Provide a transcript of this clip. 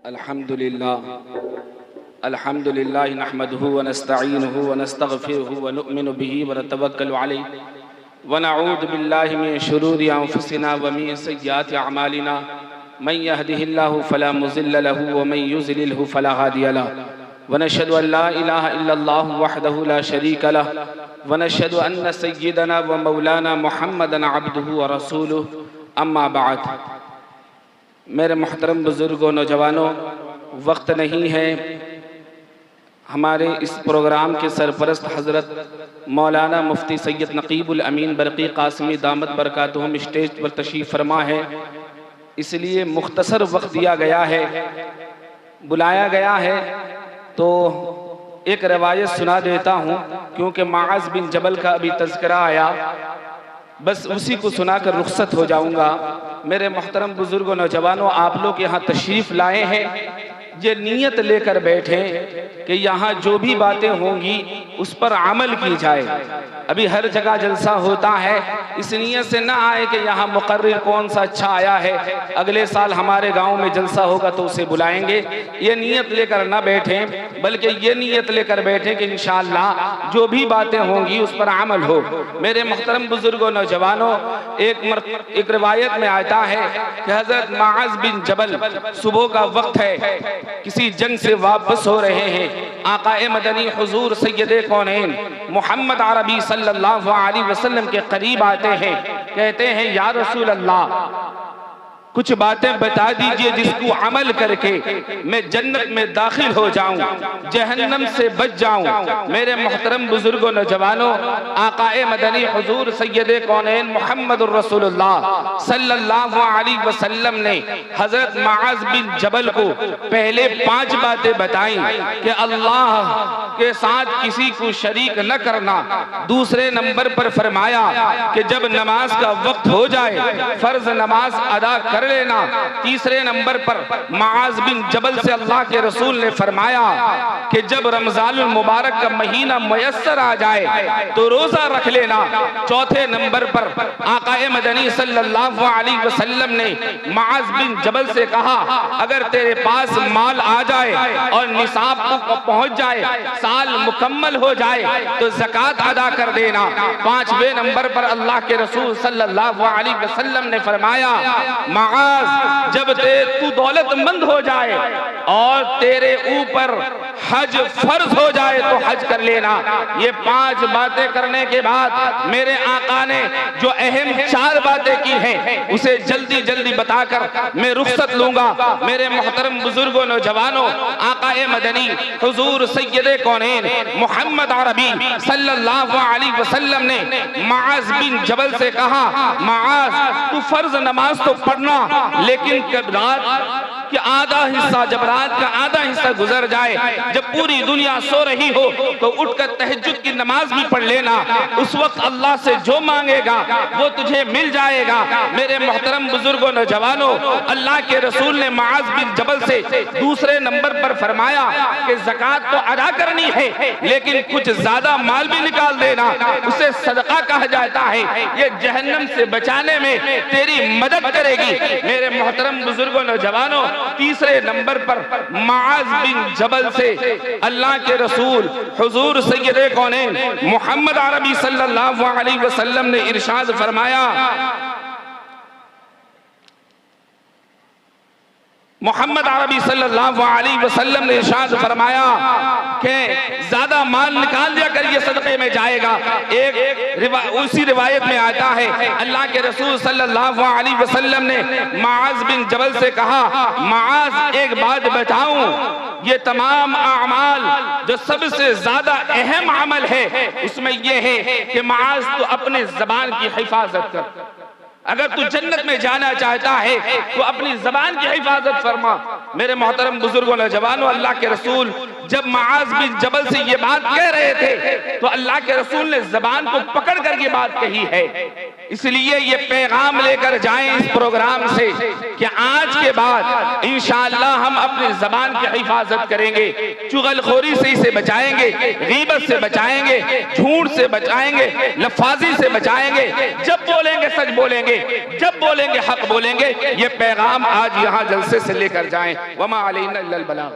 अल्हम्दुलिल्लाह नहमदुहु व नस्तईनुहु व नस्तगफिरुहु व नु'मिनु बिही व नतवक्कलु अलैहि व नऊज़ु बिल्लाहि मिन शुरूरि अंफुसिना व मिन सय्यिआति अअमालिना मन यहदिहिल्लाहु फला मुज़िल्ल लहु व मन युज़लिलहु फला हादिय लहु व नशहदु अन ला इलाहा इल्लल्लाहु वहदहु ला शरीक लहु व नशहदु अन्न सय्यिदना व मौलाना मुहम्मदन अब्दुहु व रसूलुहु अम्मा बाद। मेरे मोहतरम बुज़ुर्गों, नौजवानों, वक्त नहीं है। हमारे इस प्रोग्राम के सरपरस्त हज़रत मौलाना मुफ्ती सैयद नकीबुल अमीन बरक़ी क़ासिमी दामत बरकातुहुम स्टेज पर तशरीफ़ फरमा है, इसलिए मुख्तसर वक्त दिया गया है, बुलाया गया है। तो एक रवायत सुना देता हूँ, क्योंकि माज़ बिन जबल का अभी तज़किरा आया, बस उसी को सुनाकर रुखसत हो जाऊंगा। मेरे मोहतरम बुजुर्गों, नौजवानों, आप लोग यहाँ तशरीफ़ लाए हैं, ये नीयत लेकर बैठे कि यहाँ जो भी बातें होंगी उस पर अमल की जाए। अभी हर जगह जलसा होता है, इस नीयत से ना आए कि यहाँ मुकर्रिर कौन सा अच्छा आया है, अगले साल हमारे गांव में जलसा होगा तो उसे बुलाएंगे। ये नीयत लेकर ना बैठें, बल्कि ये नीयत लेकर बैठें कि इंशाअल्लाह जो भी बातें होंगी उस पर अमल हो। मेरे मोहतरम बुजुर्गों, नौजवानों, एक रिवायत में आता है कि हज़रत माज़ बिन जबल सुबह का वक्त है, किसी जंग से वापस हो रहे हैं, आक़ाए मदनी हुजूर सैयदे कौनैन मोहम्मद अरबी सल्लल्लाहु अलैहि वसल्लम के करीब आते हैं, कहते हैं या रसूल अल्लाह, कुछ बातें बता दीजिए जिसको अमल करके मैं जन्नत में दाखिल हो जाऊं, जहन्नम से बच जाऊं। मेरे मोहतरम बुजुर्गों, नौजवानों, आक़ाए मदनी हुजूर सैयदे कौनैन मुहम्मदुर रसूलुल्लाह सल्लल्लाहु अलैहि वसल्लम ने हज़रत माज़ बिन जबल को पहले 5 बातें बताई कि अल्लाह के साथ किसी को शरीक न करना। दूसरे नंबर पर फरमाया कि जब नमाज का वक्त हो जाए फर्ज नमाज अदा कर लेना। तीसरे नंबर पर माज़ बिन जबल से अल्लाह के रसूल ने फरमाया कि जब रमज़ानुल मुबारक का महीना मुयस्सर आ जाए तो रोजा रख लेना। चौथे नंबर पर आक़ाए मदनी सल्लल्लाहु अलैहि वसल्लम ने माज़ बिन जबल से कहा, अगर तेरे पास माल आ जाए और निसाब को पहुंच जाए, साल मुकम्मल हो जाए तो ज़कात अदा कर देना। 5वें नंबर पर अल्लाह के रसूल सल्लल्लाहु अलैहि वसल्लम ने फरमाया, जब तू दौलतमंद हो जाए और तेरे ऊपर हज फर्ज हो जाए तो हज कर लेना। ये 5 बातें करने के बाद मेरे आका ने जो अहम 4 बातें की हैं उसे जल्दी जल्दी बताकर मैं रुखसत लूंगा। मेरे मोहतरम बुजुर्गों, नौजवानों, आकाए मदनी हुजूर सैयदे कौनैन मोहम्मद अरबी सल्लल्लाहु अलैहि वसल्लम ने माज़ बिन जबल से कहा, माज़ तू फर्ज नमाज तो पढ़ना, लेकिन रात कि आधा हिस्सा, जब रात का आधा हिस्सा गुजर जाए, जब पूरी दुनिया सो रही हो तो उठकर तहज्जुद की नमाज भी पढ़ लेना। उस वक्त अल्लाह से जो मांगेगा वो तुझे मिल जाएगा। मेरे मोहतरम बुजुर्गों, नौजवानों, अल्लाह के रसूल ने माज़ बिन जबल से दूसरे नंबर पर फरमाया कि ज़कात तो अदा करनी है, लेकिन कुछ ज्यादा माल भी निकाल देना, उसे सदका कहा जाता है। ये जहन्नम से बचाने में तेरी मदद करेगी। मेरे मोहतरम बुजुर्गों, नौजवानों, तीसरे नंबर पर माज़ बिन जबल से अल्लाह के रसूल हुजूर सैयदे कौनैन मोहम्मद अरबी सल्लल्लाहु अलैहि वसल्लम ने इरशाद फरमाया, मोहम्मद अरबी सल्लल्लाहु अलैहि वसल्लम ने इरशाद फरमाया कि ज्यादा माल निकाल दिया कर, ये सदक़े में जाएगा। उसी रिवायत में आता है अल्लाह के रसूल सल्लल्लाहु अलैहि वसल्लम ने माज़ बिन जबल से कहा, माज़ एक बात बताऊं, ये तमाम अमाल जो सबसे ज्यादा अहम अमल है उसमें यह है कि माज़ तो अपने ज़बान की हिफाजत कर। अगर तू जन्नत में जाना चाहता है तो अपनी ज़बान की हिफाजत फरमा। मेरे मोहतरम बुजुर्गों, नौजवानों, अल्लाह के रसूल जब मुआज बिन जबल से ये बात कह रहे थे तो अल्लाह के रसूल ने जबान को पकड़ कर ये बात कही है। इसलिए ये पैगाम लेकर जाएं इस प्रोग्राम से कि आज के बाद इंशाअल्लाह हम अपनी जबान की हिफाजत करेंगे, चुगलखोरी से इसे बचाएंगे, गीबत से बचाएंगे, झूठ से बचाएंगे, लफाजी से बचाएंगे। जब बोलेंगे सच बोलेंगे, जब बोलेंगे हक बोलेंगे। ये पैगाम आज यहाँ जलसे से लेकर जाएं। वमा अलैना इल्लल बलाग।